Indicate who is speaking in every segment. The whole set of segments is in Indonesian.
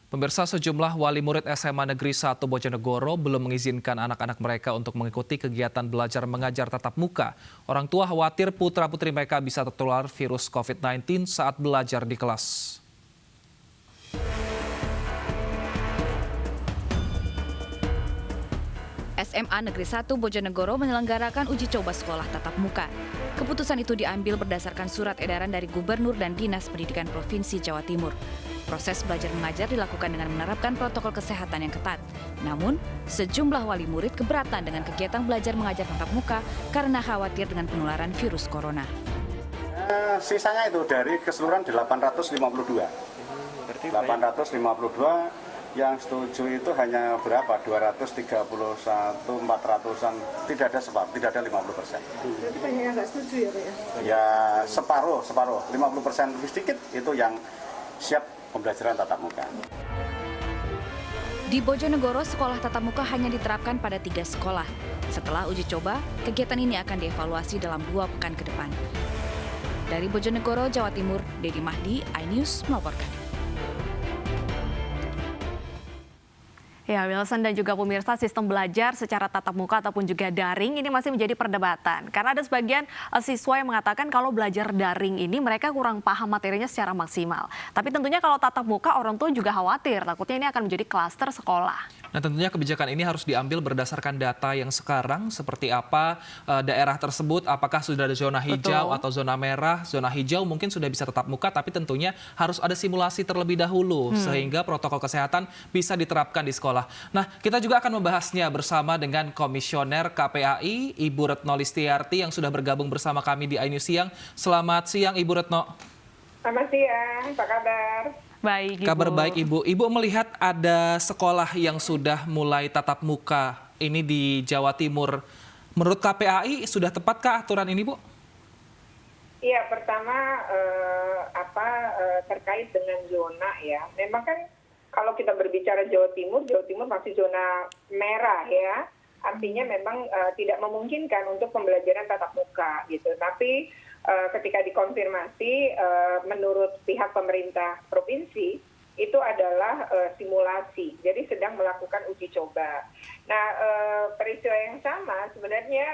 Speaker 1: Pemirsa, sejumlah wali murid SMA Negeri 1 Bojonegoro belum mengizinkan anak-anak mereka untuk mengikuti kegiatan belajar mengajar tatap muka. Orang tua khawatir putra-putri mereka bisa tertular virus COVID-19 saat belajar di kelas.
Speaker 2: SMA Negeri 1 Bojonegoro menyelenggarakan uji coba sekolah tatap muka. Keputusan itu diambil berdasarkan surat edaran dari Gubernur dan Dinas Pendidikan Provinsi Jawa Timur. Proses belajar mengajar dilakukan dengan menerapkan protokol kesehatan yang ketat. Namun, sejumlah wali murid keberatan dengan kegiatan belajar mengajar tatap muka karena khawatir dengan penularan virus corona.
Speaker 3: Sisanya itu dari keseluruhan 852. 852 yang setuju itu hanya berapa? 231, 400-an. Tidak ada 50%.
Speaker 4: Berarti banyak yang nggak setuju ya Pak ya?
Speaker 3: Ya separuh. 50% lebih sedikit itu yang siap pembelajaran tatap muka.
Speaker 2: Di Bojonegoro, sekolah tatap muka hanya diterapkan pada 3 sekolah. Setelah uji coba, kegiatan ini akan dievaluasi dalam 2 pekan ke depan. Dari Bojonegoro, Jawa Timur, Dedi Mahdi, iNews melaporkan.
Speaker 5: Ya, Wilson dan juga pemirsa, sistem belajar secara tatap muka ataupun juga daring ini masih menjadi perdebatan. Karena ada sebagian siswa yang mengatakan kalau belajar daring ini mereka kurang paham materinya secara maksimal. Tapi tentunya kalau tatap muka orang tua juga khawatir, takutnya ini akan menjadi klaster sekolah.
Speaker 1: Nah, tentunya kebijakan ini harus diambil berdasarkan data yang sekarang, seperti apa daerah tersebut, apakah sudah ada zona hijau atau zona merah. Zona hijau mungkin sudah bisa tetap muka, tapi tentunya harus ada simulasi terlebih dahulu, sehingga protokol kesehatan bisa diterapkan di sekolah. Nah, kita juga akan membahasnya bersama dengan Komisioner KPAI, Ibu Retno Listiarti, yang sudah bergabung bersama kami di iNews Siang. Selamat siang, Ibu Retno.
Speaker 4: Selamat siang, apa kabar?
Speaker 5: Baik, Ibu.
Speaker 1: Kabar baik, Ibu. Ibu melihat ada sekolah yang sudah mulai tatap muka ini di Jawa Timur. Menurut KPAI, sudah tepatkah aturan ini, Bu?
Speaker 4: Iya, pertama terkait dengan zona ya. Memang kan kalau kita berbicara Jawa Timur masih zona merah ya. Artinya memang tidak memungkinkan untuk pembelajaran tatap muka gitu. Tapi ketika dikonfirmasi menurut pihak pemerintah provinsi itu adalah simulasi. Jadi sedang melakukan uji coba. Nah, peristiwa yang sama sebenarnya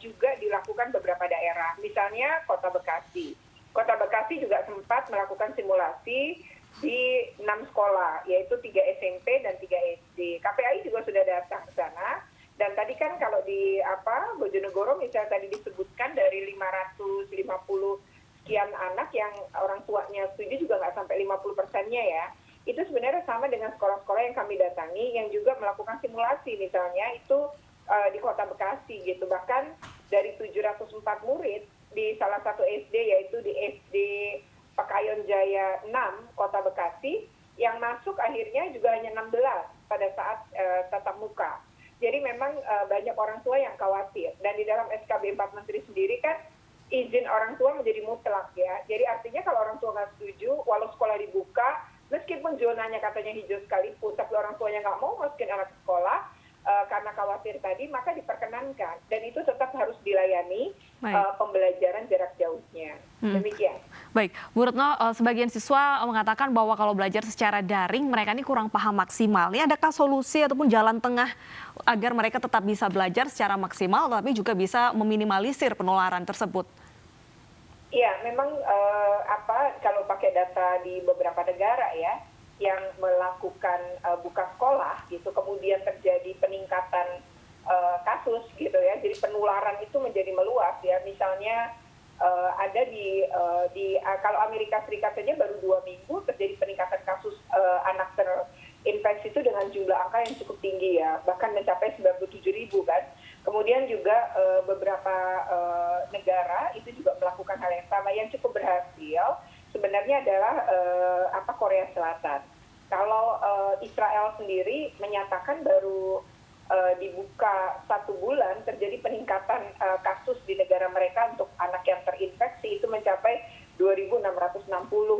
Speaker 4: juga dilakukan beberapa daerah. Misalnya Kota Bekasi. Kota Bekasi juga sempat melakukan simulasi di 6 sekolah, yaitu 3 SMP dan 3 SD. KPAI juga sudah datang ke sana. Dan tadi kan kalau di Bojonegoro misalnya tadi disebutkan dari 550 sekian anak yang orang tuanya setuju juga nggak sampai 50%-nya ya. Itu sebenarnya sama dengan sekolah-sekolah yang kami datangi yang juga melakukan simulasi misalnya itu di Kota Bekasi gitu. Bahkan dari 704 murid di salah satu SD yaitu di SD Pekayon Jaya 6 Kota Bekasi yang masuk akhirnya juga hanya 16 pada saat tatap muka. Jadi memang banyak orang tua yang khawatir. Dan di dalam SKB 4 Menteri sendiri kan izin orang tua menjadi mutlak ya. Jadi artinya kalau orang tua nggak setuju, walau sekolah dibuka, meskipun zonanya katanya hijau sekalipun, tapi orang tuanya nggak mau masukin anak sekolah karena khawatir tadi, maka diperkenankan. Dan itu tetap harus dilayani pembelajaran jarak jauhnya. Demikian.
Speaker 5: Baik, Bu Retno, sebagian siswa mengatakan bahwa kalau belajar secara daring mereka ini kurang paham maksimal. Ini adakah solusi ataupun jalan tengah agar mereka tetap bisa belajar secara maksimal tapi juga bisa meminimalisir penularan tersebut?
Speaker 4: Iya, memang kalau pakai data di beberapa negara ya yang melakukan buka sekolah gitu, kemudian terjadi peningkatan kasus gitu ya, jadi penularan itu menjadi meluas ya. Misalnya ada di kalau Amerika Serikat saja baru 2 minggu terjadi peningkatan kasus anak terinfeksi itu dengan jumlah angka yang cukup tinggi ya, bahkan mencapai 97.000 kan. Kemudian juga beberapa negara itu juga melakukan hal yang sama. Yang cukup berhasil sebenarnya adalah Korea Selatan. Kalau Israel sendiri menyatakan baru dibuka 1 bulan terjadi peningkatan kasus di negara mereka untuk anak yang terinfeksi itu mencapai 2.660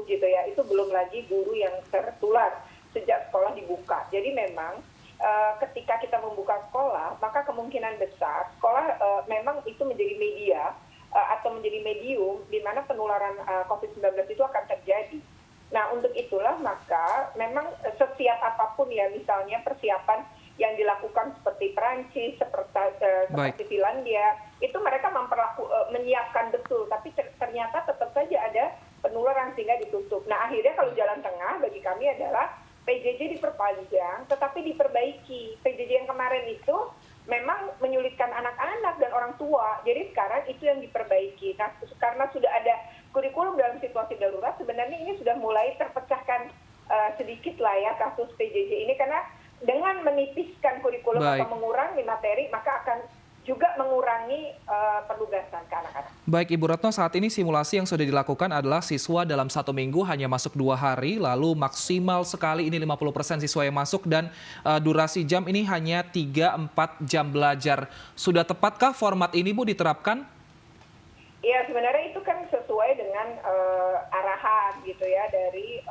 Speaker 4: gitu ya. Itu belum lagi guru yang tertular sejak sekolah dibuka. Jadi memang ketika kita membuka sekolah, maka kemungkinan besar sekolah memang itu menjadi media atau menjadi medium di mana penularan COVID-19 itu akan terjadi. Nah, untuk itulah maka memang sesiap apapun ya, misalnya persiapan yang dilakukan seperti Perancis, seperti Finlandia, itu mereka menyiapkan betul, tapi ternyata tetap saja ada penularan sehingga ditutup. Nah, akhirnya kalau jalan tengah bagi kami adalah PJJ diperpanjang, tetapi diperbaiki. PJJ yang kemarin itu memang menyulitkan anak-anak dan orang tua, jadi sekarang itu yang diperbaiki. Nah, karena sudah ada kurikulum dalam situasi darurat, sebenarnya ini sudah mulai terpecahkan sedikit lah ya kasus PJJ ini, karena dengan menipiskan kurikulum atau mengurangi materi, maka akan juga mengurangi penugasan ke anak-anak.
Speaker 1: Baik Ibu Retno, saat ini simulasi yang sudah dilakukan adalah siswa dalam 1 minggu hanya masuk 2 hari, lalu maksimal sekali ini 50% siswa yang masuk dan durasi jam ini hanya 3-4 jam belajar. Sudah tepatkah format ini Bu diterapkan?
Speaker 4: Ya, sebenarnya itu kan sesuai dengan arahan gitu ya dari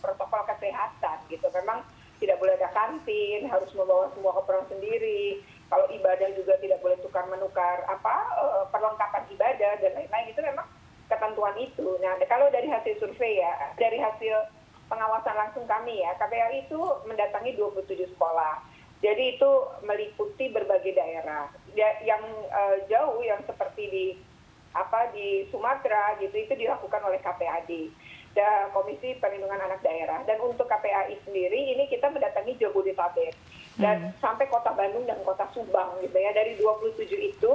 Speaker 4: protokol kesehatan gitu. Memang tidak boleh ada kantin, harus membawa semua keperluan sendiri. Kalau ibadah juga tidak boleh tukar-menukar perlengkapan ibadah dan lain-lain, itu memang ketentuan itu. Nah, kalau dari hasil survei ya, dari hasil pengawasan langsung kami ya, KPAI itu mendatangi 27 sekolah. Jadi itu meliputi berbagai daerah. Yang jauh yang seperti di Sumatera gitu, itu dilakukan oleh KPAD, Komisi Perlindungan Anak Daerah. Dan untuk KPAI sendiri ini kita mendatangi Jabodetabek dan sampai Kota Bandung dan Kota Subang gitu ya. Dari 27 itu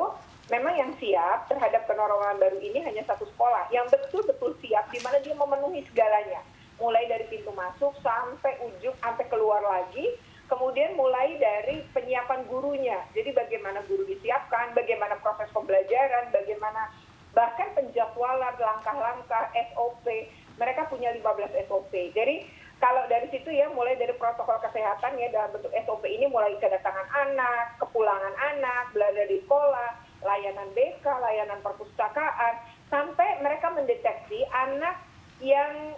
Speaker 4: memang yang siap terhadap kenormalan baru ini hanya 1 sekolah yang betul-betul siap, di mana dia memenuhi segalanya, mulai dari pintu masuk sampai ujung sampai keluar lagi. Kemudian mulai dari penyiapan gurunya, jadi bagaimana guru disiapkan, bagaimana proses pembelajaran, bagaimana bahkan penjadwalan langkah-langkah SOP, mereka punya 15 SOP. Jadi kalau dari situ ya, mulai dari protokol kesehatan ya dalam bentuk SOP ini, mulai kedatangan anak, kepulangan anak, belajar di sekolah, layanan BK, layanan perpustakaan, sampai mereka mendeteksi anak yang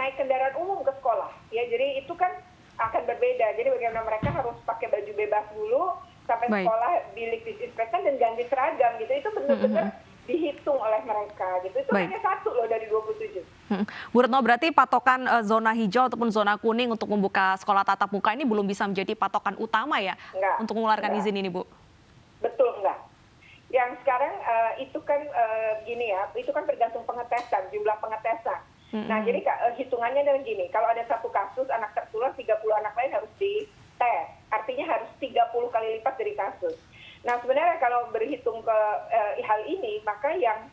Speaker 4: naik kendaraan umum ke sekolah. Ya, jadi itu kan akan berbeda. Jadi bagaimana mereka harus pakai baju bebas dulu sampai sekolah, bilik disinfektan dan ganti seragam gitu. Itu benar-benar dihitung oleh mereka gitu. Itu hanya 1 loh dari 27.
Speaker 5: Bu Retno, berarti patokan zona hijau ataupun zona kuning untuk membuka sekolah tatap muka ini belum bisa menjadi patokan utama ya untuk mengeluarkan izin ini, Bu?
Speaker 4: Betul, enggak. Yang sekarang itu kan gini ya, itu kan tergantung pengetesan, jumlah pengetesan. Nah, jadi hitungannya adalah gini, kalau ada 1 kasus anak tertular, 30 anak lain harus dites. Artinya harus 30 kali lipat dari kasus. Nah, sebenarnya kalau berhitung ke hal ini, maka yang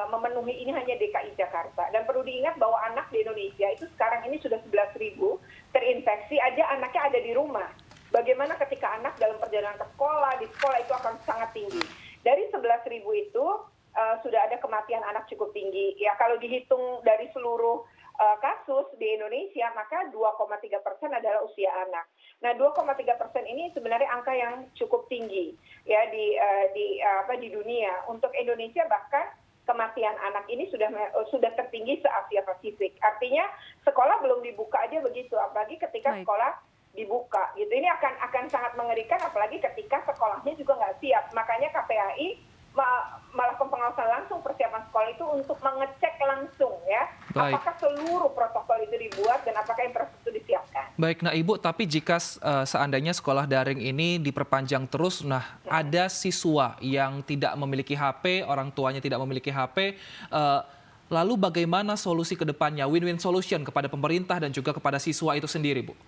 Speaker 4: memenuhi ini hanya DKI Jakarta. Dan perlu diingat bahwa anak di Indonesia itu sekarang ini sudah 11.000 terinfeksi aja, anaknya ada di rumah. Bagaimana ketika anak dalam perjalanan ke sekolah, di sekolah itu akan sangat tinggi. Dari 11.000 itu sudah ada kematian anak cukup tinggi. Ya, kalau dihitung dari seluruh kasus di Indonesia, maka 2,3% adalah usia anak. Nah, 2,3% ini sebenarnya angka yang cukup tinggi ya di dunia. Untuk Indonesia bahkan kematian anak ini sudah tertinggi se-Asia Pasifik. Artinya sekolah belum dibuka aja begitu, apalagi ketika sekolah dibuka gitu. Ini akan sangat mengerikan, apalagi ketika sekolahnya juga nggak siap. Makanya KPAI melakukan pengawasan langsung persiapan sekolah itu untuk mengecek langsung ya, apakah seluruh protokol itu dibuat dan apakah infrastruktur disiapkan.
Speaker 1: Baik, nah Ibu, tapi jika seandainya sekolah daring ini diperpanjang terus, ada siswa yang tidak memiliki HP, orang tuanya tidak memiliki HP, lalu bagaimana solusi ke depannya, win-win solution kepada pemerintah dan juga kepada siswa itu sendiri, Bu?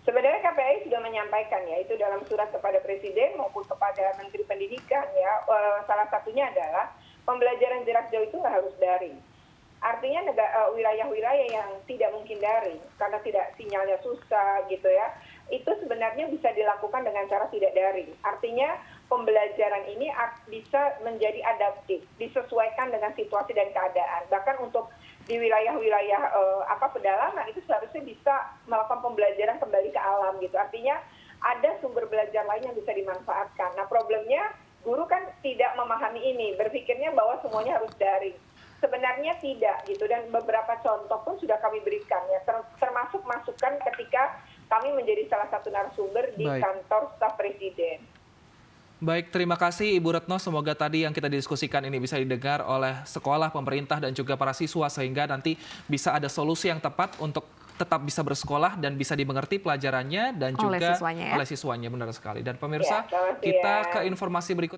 Speaker 4: Sebenarnya KPAI sudah menyampaikan ya, itu dalam surat kepada Presiden maupun kepada Menteri Pendidikan ya, salah satunya adalah pembelajaran jarak jauh itu nggak harus daring. Artinya wilayah-wilayah yang tidak mungkin daring karena tidak sinyalnya susah gitu ya, itu sebenarnya bisa dilakukan dengan cara tidak daring. Artinya pembelajaran ini bisa menjadi adaptif, disesuaikan dengan situasi dan keadaan. Bahkan untuk di wilayah-wilayah pedalaman itu seharusnya bisa melakukan pembelajaran kembali ke alam gitu. Artinya ada sumber belajar lain yang bisa dimanfaatkan. Nah, problemnya guru kan tidak memahami ini, berpikirnya bahwa semuanya harus daring. Sebenarnya tidak gitu, dan beberapa contoh pun sudah kami berikan ya, termasuk masukan ketika kami menjadi salah satu narasumber di kantor staf Presiden.
Speaker 1: Baik, terima kasih Ibu Retno. Semoga tadi yang kita diskusikan ini bisa didengar oleh sekolah, pemerintah, dan juga para siswa sehingga nanti bisa ada solusi yang tepat untuk tetap bisa bersekolah dan bisa dimengerti pelajarannya dan juga
Speaker 5: Oleh siswanya, ya?
Speaker 1: oleh siswanya. Benar sekali. Dan pemirsa,
Speaker 4: Ya, selamat
Speaker 1: kita
Speaker 4: siang.
Speaker 1: ke informasi berikutnya.